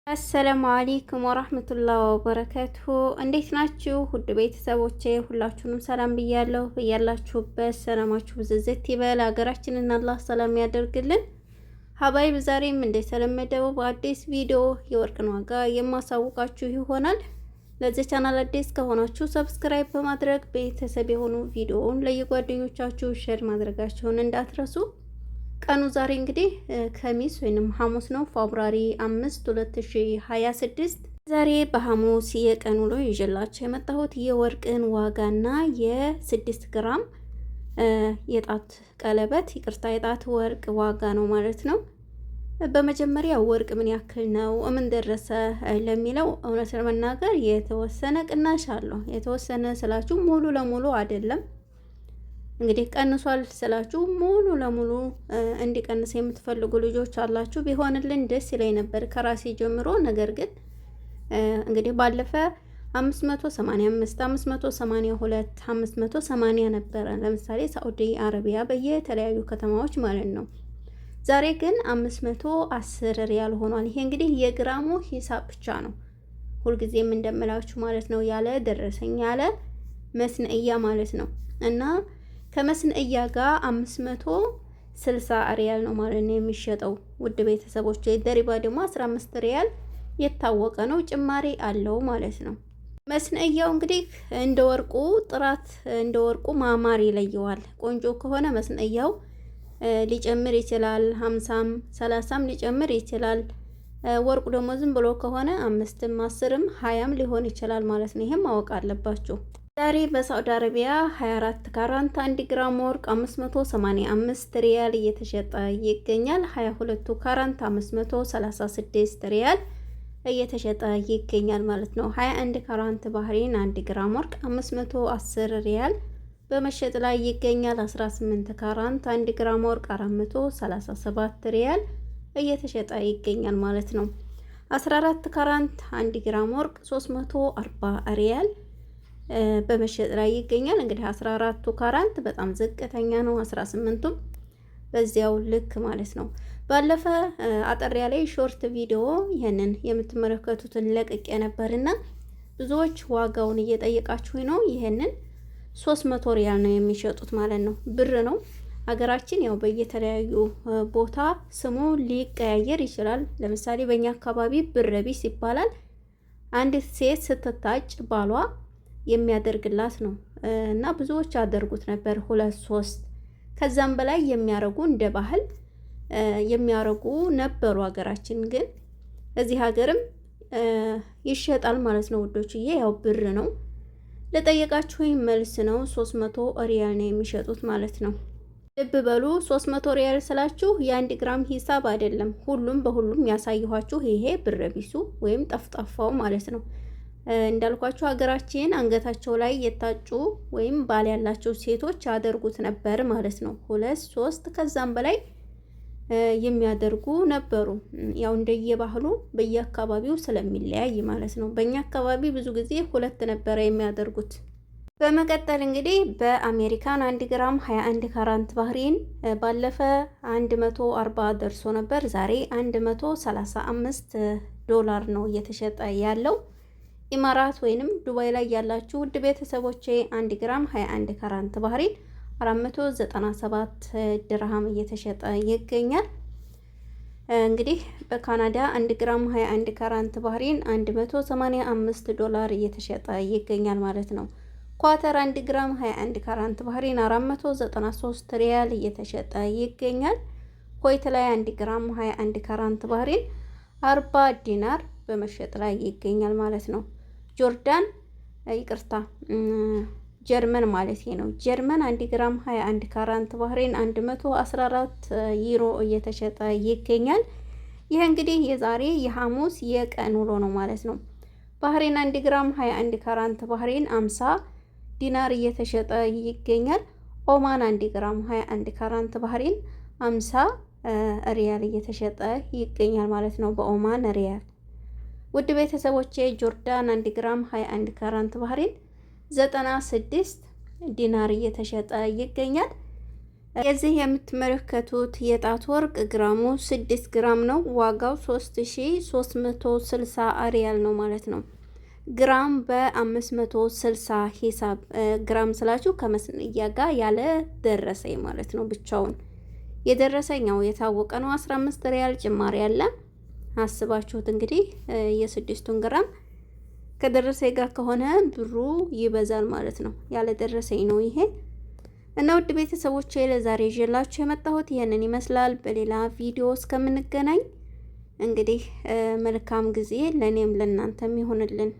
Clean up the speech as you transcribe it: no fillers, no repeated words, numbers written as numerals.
አሰላሙ አለይኩም ወራህመቱላሂ ወበረካቱሁ። እንዴት ናችሁ ውድ ቤተሰቦቼ? ሁላችሁንም ሰላም ብያለሁ። ያላችሁበት ሰላማችሁ ብዝዝት ይበል። ሀገራችንን አላህ ሰላም ያደርግልን። ሀባይብ ዛሬም እንደተለመደው በአዲስ ቪዲዮ የወርቅን ዋጋ የማሳውቃችሁ ይሆናል። ለዚህ ቻናል አዲስ ከሆናችሁ ሰብስክራይብ በማድረግ ቤተሰብ የሆኑ ቪዲዮውን ለየጓደኞቻችሁ ሼር ማድረጋችሁን እንዳትረሱ። ቀኑ ዛሬ እንግዲህ ከሚስ ወይንም ሐሙስ ነው፣ ፌብሩዋሪ 5 2026። ዛሬ በሐሙስ የቀን ውሎ ይዤላችሁ የመጣሁት የወርቅን ዋጋና የ6 ግራም የጣት ቀለበት የጣት ወርቅ ዋጋ ነው ማለት ነው። በመጀመሪያ ወርቅ ምን ያክል ነው ምን ደረሰ ለሚለው እውነት ለመናገር የተወሰነ ቅናሽ አለው። የተወሰነ ስላችሁ ሙሉ ለሙሉ አይደለም። እንግዲህ ቀንሷል ስላችሁ ሙሉ ለሙሉ እንዲቀንስ የምትፈልጉ ልጆች አላችሁ። ቢሆንልን ደስ ይለኝ ነበር ከራሴ ጀምሮ። ነገር ግን እንግዲህ ባለፈ 585፣ 582፣ 580 ነበረ ለምሳሌ ሳዑዲ አረቢያ በየተለያዩ ከተማዎች ማለት ነው። ዛሬ ግን 510 ሪያል ሆኗል። ይሄ እንግዲህ የግራሙ ሂሳብ ብቻ ነው። ሁልጊዜም እንደምላችሁ ማለት ነው፣ ያለ ደረሰኝ ያለ መስነእያ ማለት ነው። እና ከመስነእያ ጋር 560 ሪያል ነው ማለት ነው የሚሸጠው። ውድ ቤተሰቦች ደሪባ ደግሞ 15 ሪያል የታወቀ ነው፣ ጭማሪ አለው ማለት ነው። መስነእያው እንግዲህ እንደ ወርቁ ጥራት እንደ ወርቁ ማማር ይለየዋል። ቆንጆ ከሆነ መስነእያው ሊጨምር ይችላል፣ 50ም 30ም ሊጨምር ይችላል። ወርቁ ደግሞ ዝም ብሎ ከሆነ 5ም 10ም 20ም ሊሆን ይችላል ማለት ነው። ይሄም ማወቅ አለባችሁ። ዛሬ በሳዑዲ አረቢያ 24 ካራንት 1 ግራም ወርቅ 585 ሪያል እየተሸጠ ይገኛል። 22 ካራንት 536 ሪያል እየተሸጠ ይገኛል ማለት ነው። 21 ካራንት ባህሪን 1 ግራም ወርቅ 510 ሪያል በመሸጥ ላይ ይገኛል። 18 ካራንት 1 ግራም ወርቅ 437 ሪያል እየተሸጠ ይገኛል ማለት ነው። 14 ካራንት 1 ግራም ወርቅ 340 ሪያል በመሸጥ ላይ ይገኛል። እንግዲህ 14ቱ ካራንት በጣም ዝቅተኛ ነው፣ 18ቱም በዚያው ልክ ማለት ነው። ባለፈ አጠር ያለ ሾርት ቪዲዮ ይሄንን የምትመለከቱትን ለቅቄ ነበርና ብዙዎች ዋጋውን እየጠየቃችሁ ነው። ይሄንን 300 ሪያል ነው የሚሸጡት ማለት ነው። ብር ነው። ሀገራችን ያው በየተለያዩ ቦታ ስሙ ሊቀያየር ይችላል። ለምሳሌ በእኛ አካባቢ ብር ቢስ ይባላል። አንዲት ሴት ስትታጭ ባሏ የሚያደርግላት ነው እና ብዙዎች ያደርጉት ነበር 2 3 ከዛም በላይ የሚያረጉ እንደ ባህል የሚያረጉ ነበሩ። ሀገራችን ግን እዚህ ሀገርም ይሸጣል ማለት ነው ውዶችዬ። ያው ብር ነው። ለጠየቃችሁኝ መልስ ነው 300 ሪያል ነው የሚሸጡት ማለት ነው። ልብ በሉ 300 ሪያል ስላችሁ የ1 ግራም ሂሳብ አይደለም። ሁሉም በሁሉም ያሳየኋችሁ ይሄ ብር ቢሱ ወይም ጠፍጣፋው ማለት ነው። እንዳልኳችሁ ሀገራችን አንገታቸው ላይ የታጩ ወይም ባል ያላቸው ሴቶች ያደርጉት ነበር ማለት ነው። 2 3 ከዛም በላይ የሚያደርጉ ነበሩ። ያው እንደየባህሉ በየአካባቢው ስለሚለያይ ማለት ነው። በእኛ አካባቢ ብዙ ጊዜ 2 ነበረ የሚያደርጉት። በመቀጠል እንግዲህ በአሜሪካን 1 ግራም 21 ካራንት ባህሪን ባለፈ 140 ደርሶ ነበር። ዛሬ 135 ዶላር ነው እየተሸጠ ያለው። ኢማራት ወይንም ዱባይ ላይ ያላችሁ ውድ ቤተሰቦቼ 1 ግራም 21 ካራንት ባህሪን 497 ድርሃም እየተሸጠ ይገኛል። እንግዲህ በካናዳ 1 ግራም 21 ካራንት ባህሪን 185 ዶላር እየተሸጠ ይገኛል ማለት ነው። ኳተር 1 ግራም 21 ካራንት ባህሪን 493 ሪያል እየተሸጠ ይገኛል። ኮይት ላይ 1 ግራም 21 ካራንት ባህሪን 40 ዲናር በመሸጥ ላይ ይገኛል ማለት ነው። ጆርዳን ይቅርታ ጀርመን ማለት ነው። ጀርመን 1 ግራም 21 ካራንት ባህሬን 114 ዩሮ እየተሸጠ ይገኛል። ይህ እንግዲህ የዛሬ የሐሙስ የቀን ውሎ ነው ማለት ነው። ባህሬን 1 ግራም 21 ካራንት ባህሬን 50 ዲናር እየተሸጠ ይገኛል። ኦማን 1 ግራም 21 ካራንት ባህሬን 50 ሪያል እየተሸጠ ይገኛል ማለት ነው። በኦማን ሪያል ውድ ቤተሰቦቼ ጆርዳን 1 ግራም 21 ካራንት ባህሪን 96 ዲናር እየተሸጠ ይገኛል። የዚህ የምትመለከቱት የጣት ወርቅ ግራሙ 6 ግራም ነው። ዋጋው 3360 ሪያል ነው ማለት ነው። ግራም በ560 ሂሳብ ግራም ስላችሁ ከመስንያ ጋር ያለ ደረሰኝ ማለት ነው። ብቻውን የደረሰኛው የታወቀ ነው። 15 ሪያል ጭማሪ አለ። አስባችሁት እንግዲህ የስድስቱን ግራም ከደረሰኝ ጋር ከሆነ ብሩ ይበዛል ማለት ነው። ያለ ደረሰኝ ነው ይሄ። እና ውድ ቤተሰቦቼ ለዛሬ ይዤላችሁ የመጣሁት ይሄንን ይመስላል። በሌላ ቪዲዮ እስከምንገናኝ እንግዲህ መልካም ጊዜ ለኔም ለእናንተም ይሆንልን።